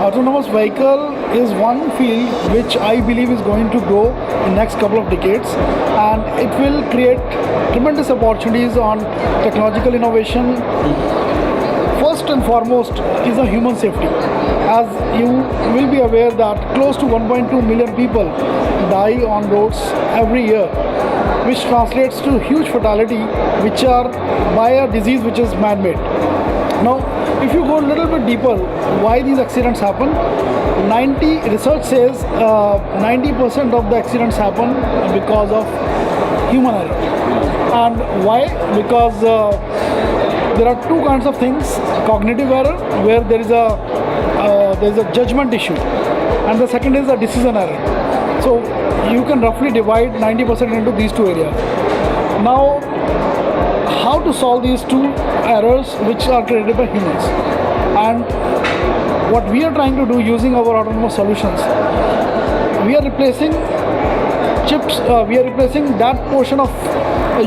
Autonomous vehicle is one field which I believe is going to grow in next couple of decades, and it will create tremendous opportunities on technological innovation. First and foremost is the human safety. As you will be aware that close to 1.2 million people die on roads every year, which translates to huge fatality, which are by a disease which is man-made. Now, if you go a little bit deeper, why these accidents happen? Research says 90% of the accidents happen because of human error. And why? Because there are two kinds of things: cognitive error, where there is a judgment issue, and the second is a decision error. So you can roughly divide 90% into these two areas. Now, how to solve these two errors which are created by humans? And what we are trying to do using our autonomous solutions, we are replacing chips, we are replacing that portion of,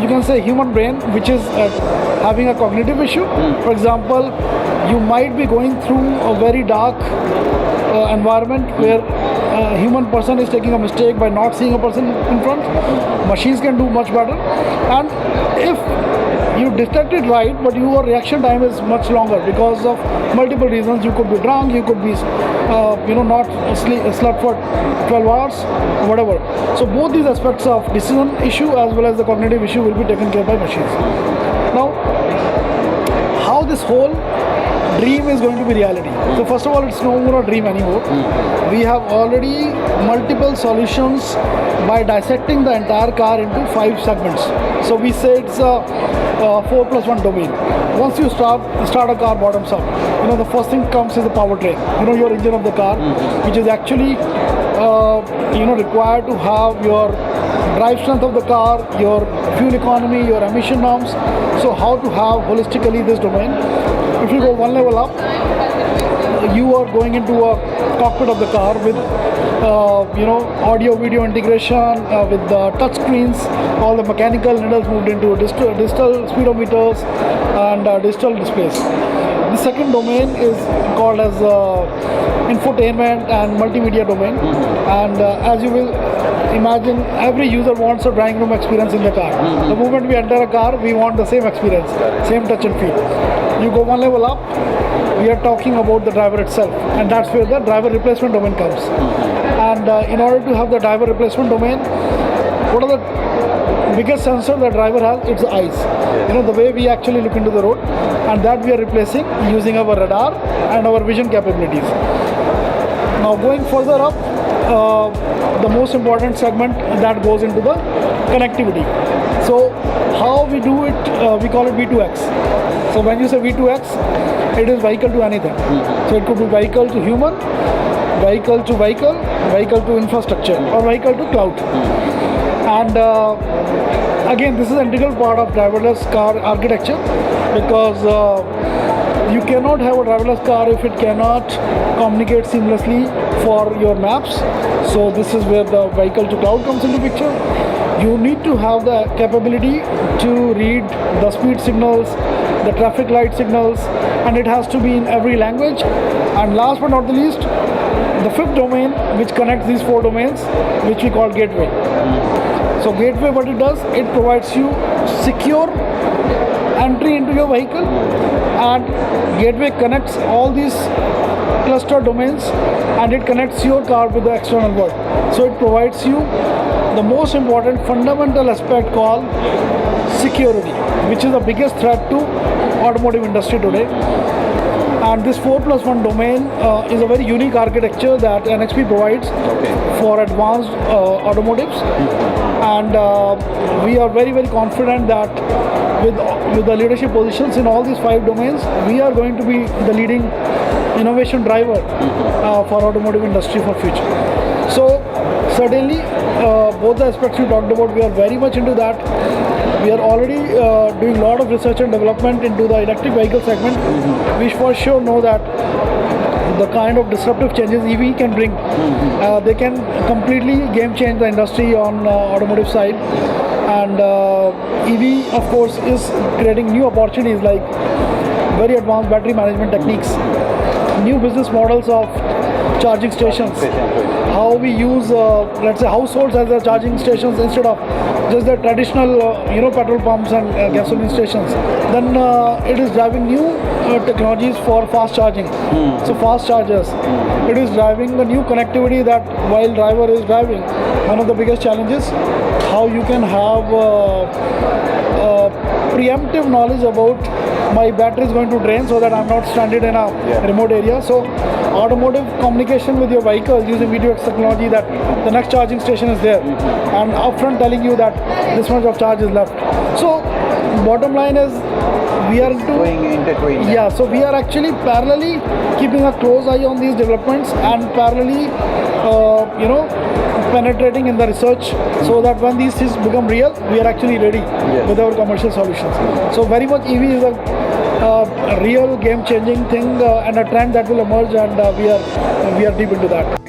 you can say, human brain which is having a cognitive issue. For example, you might be going through a very dark environment where a human person is taking a mistake by not seeing a person in front. Machines can do much better, and if you detect it right, but your reaction time is much longer because of multiple reasons. You could be drunk, you could be not slept for 12 hours, whatever. So both these aspects of decision issue as well as the cognitive issue will be taken care by machines. Now, how this whole dream is going to be reality? So first of all, it's no more a dream anymore. We have already multiple solutions by dissecting the entire car into 5 segments. So we say it's a 4+1 domain. Once you start a car bottoms up, the first thing comes is the powertrain. Your engine of the car, which is actually required to have your drive strength of the car, your fuel economy, your emission norms. So how to have holistically this domain. If you go one level up, you are going into a cockpit of the car with audio video integration, with the touch screens, all the mechanical needles moved into digital speedometers and digital displays. The second domain is called as infotainment and multimedia domain, and as you will imagine, every user wants a drawing room experience in the car. The moment we enter a car, we want the same experience, same touch and feel. You go one level up, we are talking about the driver itself, and that's where the driver replacement domain comes. And in order to have the driver replacement domain, what are the biggest sensor the driver has? It's the eyes. The way we actually look into the road, and that we are replacing using our radar and our vision capabilities. Now going further up, the most important segment that goes into the connectivity. So how we do it, we call it V2X. So when you say V2X, it is vehicle to anything. So it could be vehicle to human, vehicle to vehicle, vehicle to infrastructure, or vehicle to cloud. And again, this is an integral part of driverless car architecture, because you cannot have a driverless car if it cannot communicate seamlessly for your maps. So this is where the vehicle to cloud comes into picture. You need to have the capability to read the speed signals, the traffic light signals, and it has to be in every language. And last but not the least, the fifth domain, which connects these 4 domains, which we call gateway. So gateway, what it does, it provides you secure entry into your vehicle, and gateway connects all these cluster domains, and it connects your car with the external world. So it provides you the most important fundamental aspect called security, which is the biggest threat to automotive industry today. And this 4+1 domain is a very unique architecture that NXP provides for advanced automotives. And we are very, very confident that with the leadership positions in all these 5 domains, we are going to be the leading innovation driver for automotive industry for future. So certainly both the aspects you talked about, we are very much into that. We are already doing a lot of research and development into the electric vehicle segment. We for sure know that the kind of disruptive changes EV can bring, they can completely game change the industry on automotive side. And EV, of course, is creating new opportunities like very advanced battery management techniques, new business models of charging stations. How we use, let's say, households as their charging stations instead of just the traditional, petrol pumps and gasoline stations. Then it is driving new technologies for fast charging. So fast chargers. It is driving the new connectivity that while driver is driving. One of the biggest challenges, how you can have preemptive knowledge about my battery is going to drain so that I'm not stranded in a remote area. So automotive communication with your vehicle using V2X technology, that the next charging station is there and upfront telling you that this much of charge is left. So bottom line is we are intertwined. Yeah, so we are actually parallelly keeping a close eye on these developments and parallelly penetrating in the research so that when these things become real, we are actually ready with our commercial solutions. So very much EV is a real game-changing thing and a trend that will emerge, and we are deep into that.